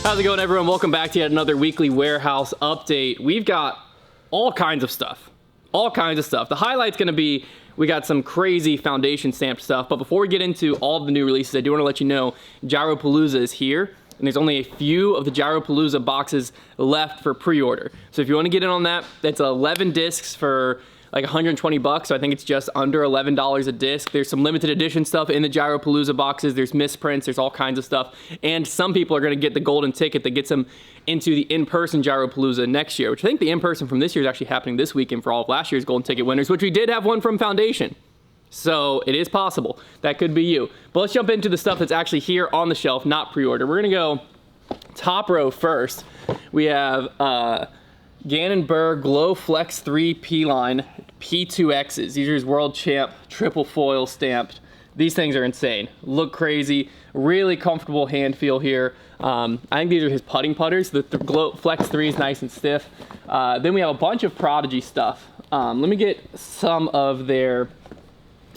How's it going, everyone? Welcome back to yet another weekly warehouse update. We've got all kinds of stuff. The highlight's gonna be, we got some crazy foundation stamped stuff, but before we get into all of the new releases, I do wanna let you know Gyropalooza is here, and there's only a few of the Gyropalooza boxes left for pre-order. So if you wanna get in on that, that's 11 discs for like 120 bucks, so I think it's just under $11 a disc. There's some limited edition stuff in the Gyropalooza boxes, there's misprints, there's all kinds of stuff, and some people are gonna get the golden ticket that gets them into the in-person Gyropalooza next year, which I think the in-person from this year is actually happening this weekend for all of last year's golden ticket winners, which we did have one from Foundation. So it is possible, that could be you. But let's jump into the stuff that's actually here on the shelf, not pre-order. We're gonna go top row first. We have Gannon Burr Glow Flex 3 P-Line P2Xs. These are his World Champ triple foil stamped. These things are insane. Look crazy. Really comfortable hand feel here. I think these are his putting putters. The Glow Flex 3 is nice and stiff. Then we have a bunch of Prodigy stuff. Let me get some of their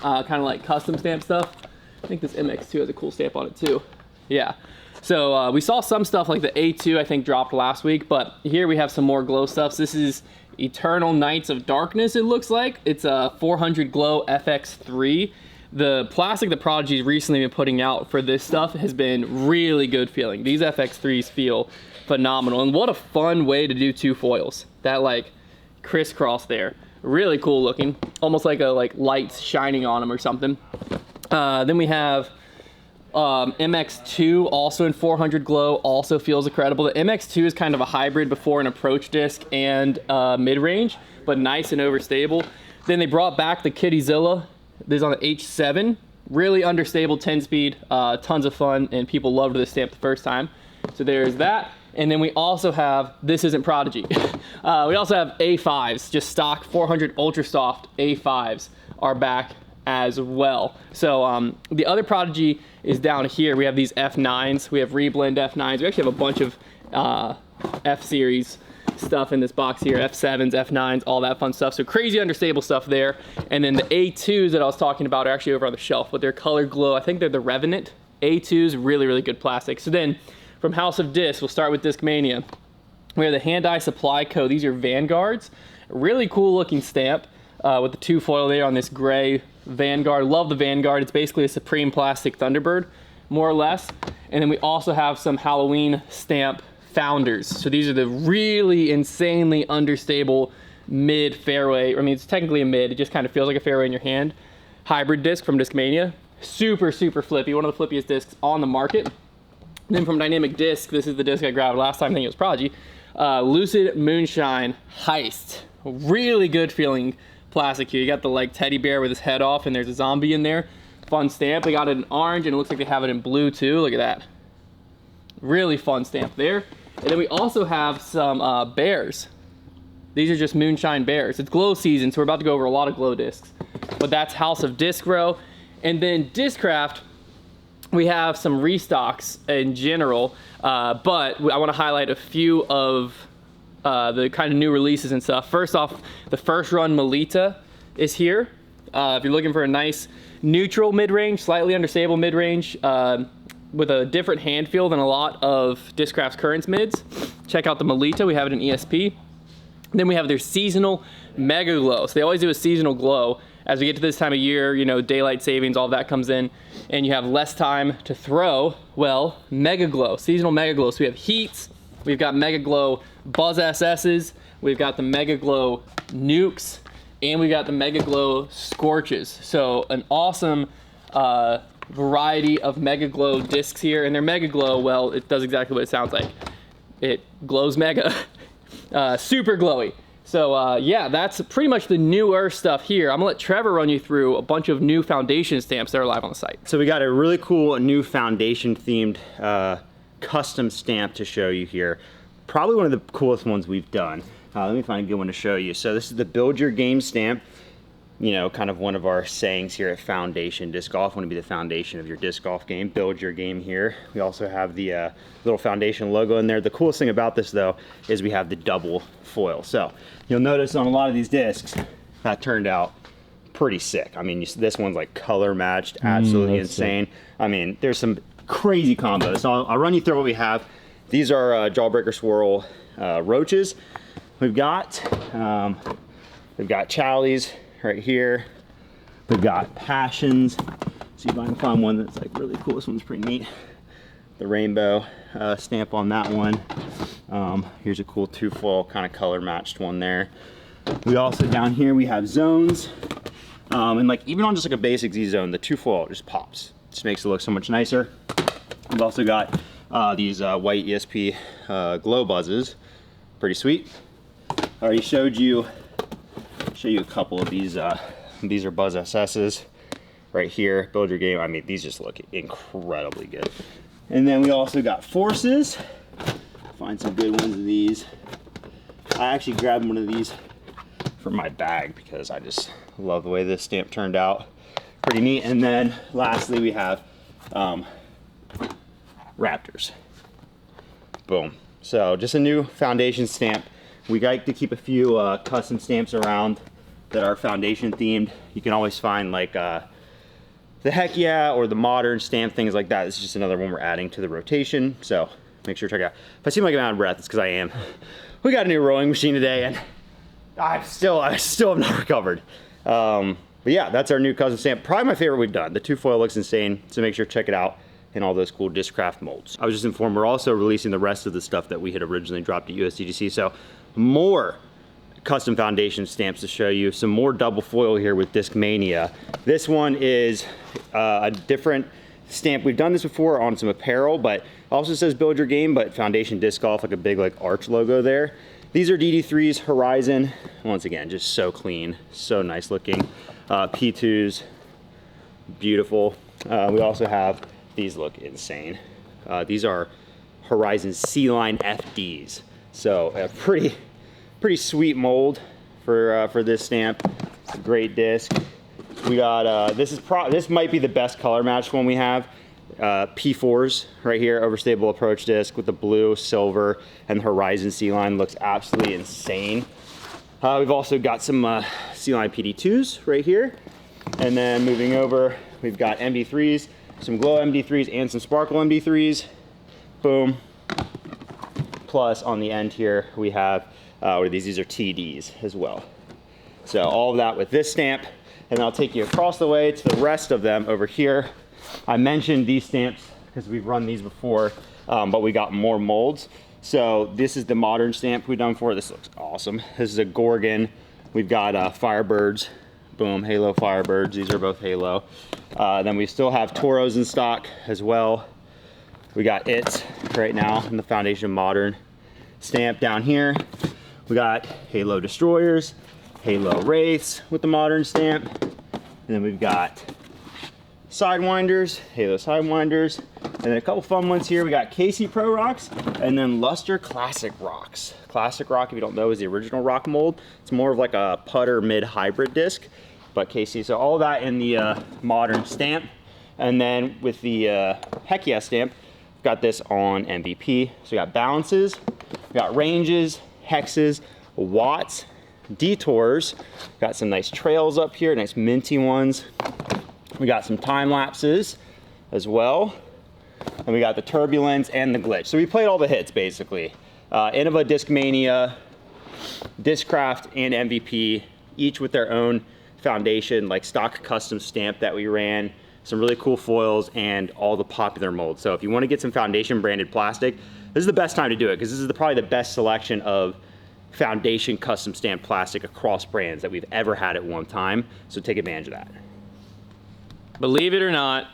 kind of like custom stamp stuff. I think this MX2 has a cool stamp on it too. Yeah. So we saw some stuff like the A2 I think dropped last week, but here we have some more glow stuffs. This is Eternal Knights of Darkness, it looks like. It's a 400 Glow FX3. The plastic that Prodigy's recently been putting out for this stuff has been really good feeling. These FX3s feel phenomenal, and what a fun way to do two foils. That like crisscross there, really cool looking, almost like a lights shining on them or something. Then we have MX2 also in 400 Glow, also feels incredible. The MX2 is kind of a hybrid before an approach disc and mid-range, but nice and overstable. Then they brought back the Kittyzilla. This is on the H7, really understable 10-speed, tons of fun, and people loved this stamp the first time. So there's that. And then we also have, this isn't Prodigy, we also have A5s, just stock 400 Ultra Soft A5s are back as well. So the other Prodigy is down here. We have these F9s, we have Reblend F9s, we actually have a bunch of F-series stuff in this box here, F7s, F9s, all that fun stuff. So crazy understable stuff there. And then the A2s that I was talking about are actually over on the shelf, but they're color glow. I think they're the Revenant A2s, really, really good plastic. So then from House of Disc, we'll start with Discmania. We have the Hand-Eye Supply Co. These are Vanguards. Really cool looking stamp with the two foil there on this gray Vanguard. Love the Vanguard. It's basically a Supreme Plastic Thunderbird, more or less. And then we also have some Halloween stamp Founders. So these are the really insanely understable mid fairway. I mean, it's technically a mid. It just kind of feels like a fairway in your hand. Hybrid disc from Discmania. Super, super flippy. One of the flippiest discs on the market. Then from Dynamic Disc, this is the disc I grabbed last time. I think it was Prodigy. Lucid Moonshine Heist. Really good feeling plastic here. You got the like teddy bear with his head off, and there's a zombie in there. Fun stamp. They got it in orange, and it looks like they have it in blue too. Look at that. Really fun stamp there. And then we also have some bears. These are just Moonshine Bears. It's glow season, so we're about to go over a lot of glow discs. But that's House of Disc Row. And then Discraft, we have some restocks in general, but I want to highlight a few of the kind of new releases and stuff. First off, the first run Melita is here. If you're looking for a nice neutral mid-range, slightly understable mid-range, with a different hand feel than a lot of Discraft's current mids, check out the Melita. We have it in ESP. Then we have their seasonal Mega Glow. So they always do a seasonal glow. As we get to this time of year, you know, daylight savings, all that comes in, and you have less time to throw. Well, Mega Glow, seasonal Mega Glow. So we have Heats, we've got Mega Glow Buzz SS's, we've got the Mega Glow Nukes, and we got the Mega Glow Scorches. So an awesome variety of Mega Glow discs here, and their Mega Glow, well, it does exactly what it sounds like. It glows mega. Super glowy. So yeah, that's pretty much the newer stuff here. I'm gonna let Trevor run you through a bunch of new foundation stamps that are live on the site. So we got a really cool new foundation themed custom stamp to show you here. Probably one of the coolest ones we've done. Let me find a good one to show you. So this is the Build Your Game stamp. You know, kind of one of our sayings here at Foundation Disc Golf, want to be the foundation of your disc golf game, build your game here. We also have the little Foundation logo in there. The coolest thing about this though is we have the double foil. So you'll notice on a lot of these discs, that turned out pretty sick. I mean, this one's like color matched, absolutely insane. Sick. I mean, there's some crazy combos. So I'll run you through what we have. These are Jawbreaker Swirl roaches. We've got Challies right here. We've got Passions. See if I can find one that's like really cool. This one's pretty neat. The rainbow stamp on that one. Here's a cool two foil kind of color matched one there. We also down here we have zones. And like even on just like a basic Z zone, the two foil just pops. Just makes it look so much nicer. We've also got these white ESP glow buzzes. Pretty sweet. I already showed you, show you a couple of these. These are Buzz SS's right here. Build your game. I mean, these just look incredibly good. And then we also got Forces. Find some good ones of these. I actually grabbed one of these for my bag because I just love the way this stamp turned out. Pretty neat. And then lastly, we have Raptors. Boom. So just a new foundation stamp. We like to keep a few custom stamps around that are foundation themed. You can always find like the Heck Yeah or the modern stamp, things like that. This is just another one we're adding to the rotation. So make sure to check it out. If I seem like I'm out of breath, it's because I am. We got a new rowing machine today and I still have not recovered. But yeah, that's our new custom stamp. Probably my favorite we've done. The two foil looks insane. So make sure to check it out in all those cool Discraft molds. I was just informed we're also releasing the rest of the stuff that we had originally dropped at USCDC. So more custom foundation stamps to show you. Some more double foil here with Discmania. This one is a different stamp. We've done this before on some apparel, but also says build your game, but foundation disc golf, like a big like arch logo there. These are DD3s Horizon. Once again, just so clean, so nice looking. P2s, beautiful. We also have, these look insane. These are Horizon C-Line FDs. So a pretty sweet mold for this stamp. It's a great disc. We got this might be the best color match one we have. P4s right here, overstable approach disc with the blue, silver, and the Horizon C-Line looks absolutely insane. We've also got some C-Line PD2s right here. And then moving over, we've got MD3s, some glow MD3s and some sparkle MD3s. Boom. Plus on the end here, we have, what are these? These are TDs as well. So all of that with this stamp, and I'll take you across the way to the rest of them over here. I mentioned these stamps because we've run these before, but we got more molds. So this is the modern stamp we've done for. This looks awesome. This is a Gorgon. We've got Firebirds. Boom, Halo Firebirds. These are both Halo. Then we still have Toros in stock as well. We got it right now in the Foundation Modern stamp down here. We got Halo Destroyers, Halo Wraiths with the modern stamp. And then we've got Sidewinders, Halo Sidewinders, and then a couple fun ones here. We got KC Pro Rocks, and then Luster Classic Rocks. Classic Rock, if you don't know, is the original rock mold. It's more of like a putter mid-hybrid disc, but KC. So all that in the modern stamp. And then with the Heck Yeah stamp, we've got this on MVP. So we got balances, we got ranges, hexes, watts, detours. Got some nice trails up here, nice minty ones. We got some time lapses as well. And we got the turbulence and the glitch. So we played all the hits basically. Innova, Discmania, Discraft, and MVP, each with their own foundation, like stock custom stamp that we ran, some really cool foils, and all the popular molds. So if you want to get some foundation branded plastic, this is the best time to do it because this is probably the best selection of foundation custom stamped plastic across brands that we've ever had at one time. So take advantage of that. Believe it or not,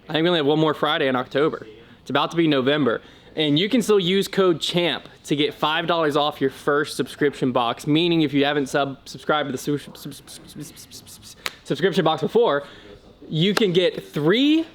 I think we only have one more Friday in October. It's about to be November. And you can still use code CHAMP to get $5 off your first subscription box, meaning if you haven't subscribed to the subscription box before, you can get 3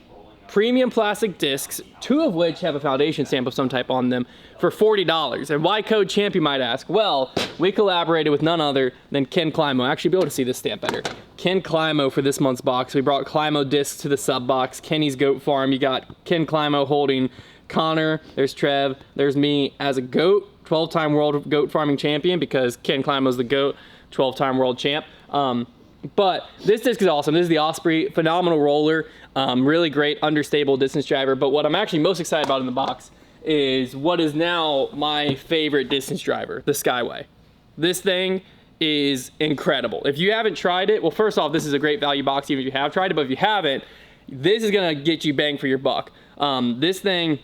premium plastic discs, 2 of which have a foundation stamp of some type on them, for $40. And why code CHAMP, you might ask? Well, we collaborated with none other than Ken Climo. Actually, be able to see this stamp better. Ken Climo for this month's box. We brought Climo discs to the sub box. Kenny's Goat Farm. You got Ken Climo holding Connor, there's Trev, there's me as a goat, 12-time world goat farming champion because Ken Climo's the goat, 12-time world champ. But this disc is awesome. This is the Osprey, phenomenal roller, really great understable distance driver. But what I'm actually most excited about in the box is what is now my favorite distance driver, the Skyway. This thing is incredible. If you haven't tried it, well, first off, this is a great value box even if you have tried it, but if you haven't, this is gonna get you bang for your buck. This thing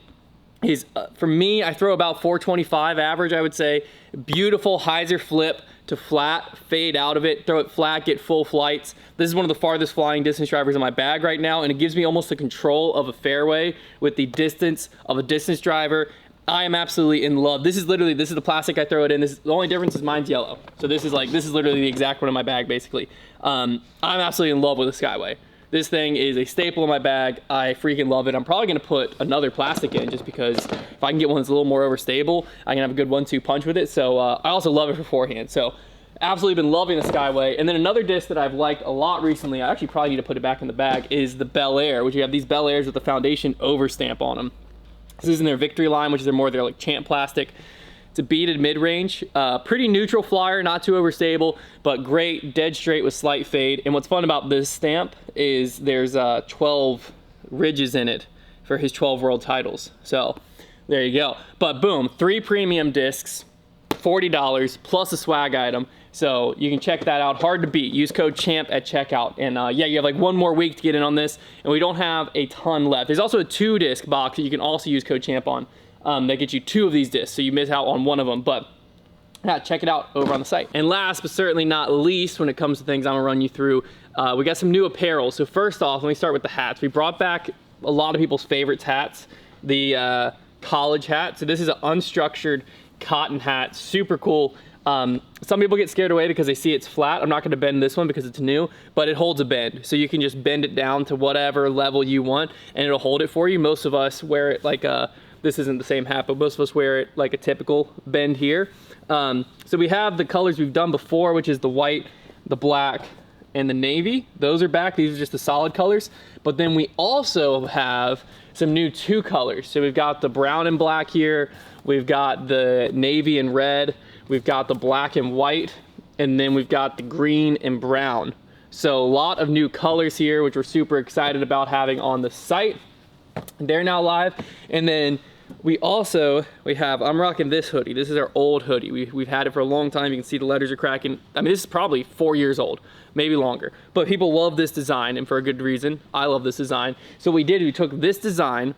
is, for me, I throw about 425 average, I would say. Beautiful hyzer flip to flat, fade out of it, throw it flat, get full flights. This is one of the farthest flying distance drivers in my bag right now, and it gives me almost the control of a fairway with the distance of a distance driver. I am absolutely in love. This is the plastic I throw it in. The only difference is mine's yellow. So this is literally the exact one in my bag, basically. I'm absolutely in love with the Skyway. This thing is a staple in my bag. I freaking love it. I'm probably gonna put another plastic in just because if I can get one that's a little more overstable, I can have a good 1-2 punch with it. So I also love it for forehand. So absolutely been loving the Skyway. And then another disc that I've liked a lot recently, I actually probably need to put it back in the bag, is the Bel Air, which you have these Bel Airs with the foundation overstamp on them. This is in their Victory line, which is their like champ plastic. It's a beaded mid-range, pretty neutral flyer, not too overstable, but great, dead straight with slight fade. And what's fun about this stamp is there's 12 ridges in it for his 12 world titles. So there you go. But boom, 3 premium discs, $40 plus a swag item. So you can check that out. Hard to beat. Use code CHAMP at checkout. And yeah, you have like 1 more week to get in on this, and we don't have a ton left. There's also a 2-disc box that you can also use code CHAMP on. That gets you 2 of these discs, so you miss out on one of them. But yeah, check it out over on the site. And last but certainly not least, when it comes to things I'm gonna run you through, we got some new apparel. So first off, let me start with the hats. We brought back a lot of people's favorites hats, the college hat. So this is an unstructured cotton hat, super cool. Some people get scared away because they see it's flat. I'm not gonna bend this one because it's new, but it holds a bend. So you can just bend it down to whatever level you want and it'll hold it for you. Most of us wear it like this isn't the same hat, but most of us wear it like a typical bend here. So we have the colors we've done before, which is the white, the black, and the navy. Those are back. These are just the solid colors. But then we also have some new 2 colors. So we've got the brown and black here. We've got the navy and red. We've got the black and white. And then we've got the green and brown. So a lot of new colors here, which we're super excited about having on the site. They're now live. And then I'm rocking this hoodie. This is our old hoodie. We've had it for a long time. You can see the letters are cracking. I mean, this is probably 4 years old, maybe longer. But people love this design, and for a good reason. I love this design. So what we did, we took this design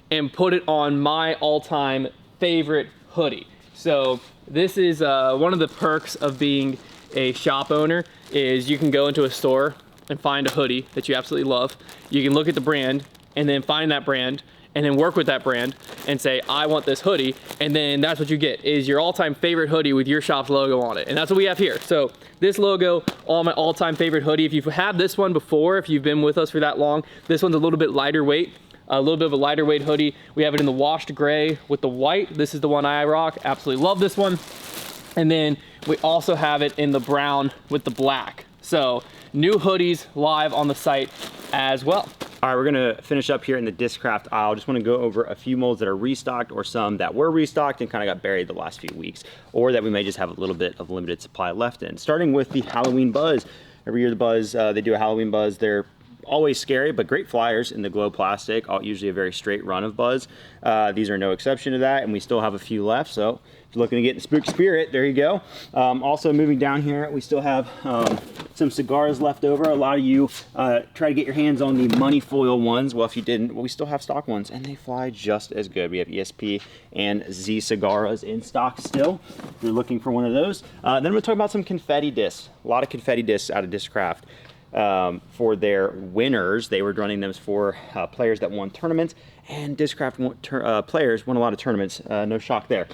and put it on my all-time favorite hoodie. So this is one of the perks of being a shop owner is you can go into a store and find a hoodie that you absolutely love. You can look at the brand and then find that brand and then work with that brand and say, I want this hoodie. And then that's what you get is your all-time favorite hoodie with your shop's logo on it. And that's what we have here. So this logo, all my all-time favorite hoodie. If you've had this one before, if you've been with us for that long, this one's a little bit lighter weight. A little bit of a lighter weight hoodie. We have it in the washed gray with the white. This is the one I rock. Absolutely love this one. And then we also have it in the brown with the black. So new hoodies live on the site as well. All right, we're gonna finish up here in the Discraft aisle. Just wanna go over a few molds that are restocked or some that were restocked and kind of got buried the last few weeks, or that we may just have a little bit of limited supply left in. Starting with the Halloween Buzz. Every year the Buzz, they do a Halloween Buzz. They're always scary, but great flyers in the glow plastic, usually a very straight run of Buzz. These are no exception to that, and we still have a few left, so if you're looking to get in the spooky spirit, there you go. Also moving down here, we still have some cigars left over. A lot of you try to get your hands on the money foil ones. Well, if you didn't, well, we still have stock ones, and they fly just as good. We have ESP and Z Cigarras in stock still, if you're looking for one of those. Then we'll talk about some confetti discs. A lot of confetti discs out of Discraft. For their winners. They were running them for players that won tournaments, and Discraft players won a lot of tournaments. No shock there.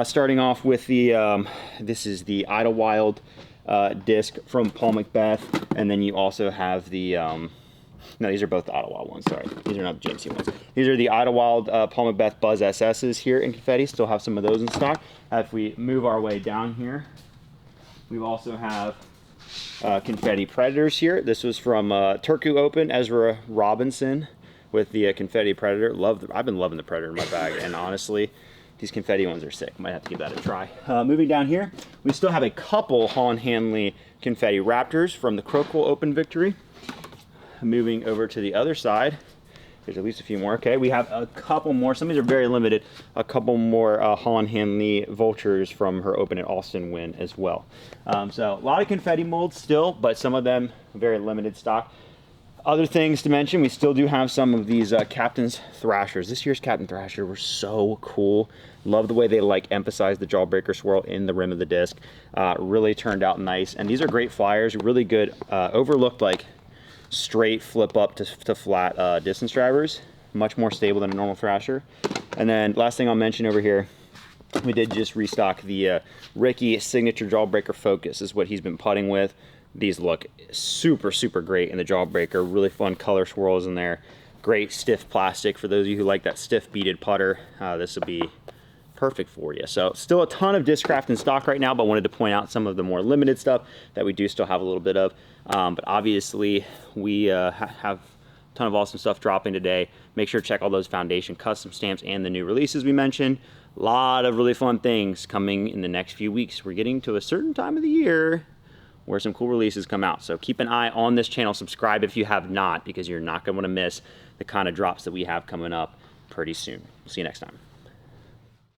Starting off with the, this is the Idlewild disc from Paul Macbeth, and then you also have the, no, these are both the Idlewild ones, sorry. These are not the JMC ones. These are the Idlewild Paul Macbeth Buzz SS's here in confetti. Still have some of those in stock. If we move our way down here, we also have confetti Predators here. This was from Turku Open, Ezra Robinson with the confetti Predator. I've been loving the Predator in my bag, and honestly, these confetti ones are sick. Might have to give that a try. Moving down here, we still have a couple Hon Hanley confetti Raptors from the Crokle Open victory. Moving over to the other side, There's at least a few more. Okay, we have a couple more. Some of these are very limited. A couple more Holland Hanley Vultures from her Open at Austin win as well. So a lot of confetti molds still, but some of them very limited stock. Other things to mention, we still do have some of these Captain's Thrashers. This year's Captain Thrasher were so cool. Love the way they like emphasize the jawbreaker swirl in the rim of the disc. Really turned out nice. And these are great flyers, really good, overlooked like straight flip up to flat distance drivers. Much more stable than a normal Thrasher. And then last thing I'll mention over here, we did just restock the Ricky Signature Jawbreaker Focus is what he's been putting with. These look super, super great in the jawbreaker. Really fun color swirls in there. Great stiff plastic for those of you who like that stiff beaded putter. This will be perfect for you. So still a ton of Discraft in stock right now, but wanted to point out some of the more limited stuff that we do still have a little bit of. But obviously we have a ton of awesome stuff dropping today. Make sure to check all those foundation custom stamps and the new releases we mentioned. A lot of really fun things coming in the next few weeks. We're getting to a certain time of the year where some cool releases come out. So keep an eye on this channel. Subscribe if you have not, because you're not going to want to miss the kind of drops that we have coming up pretty soon. We'll see you next time.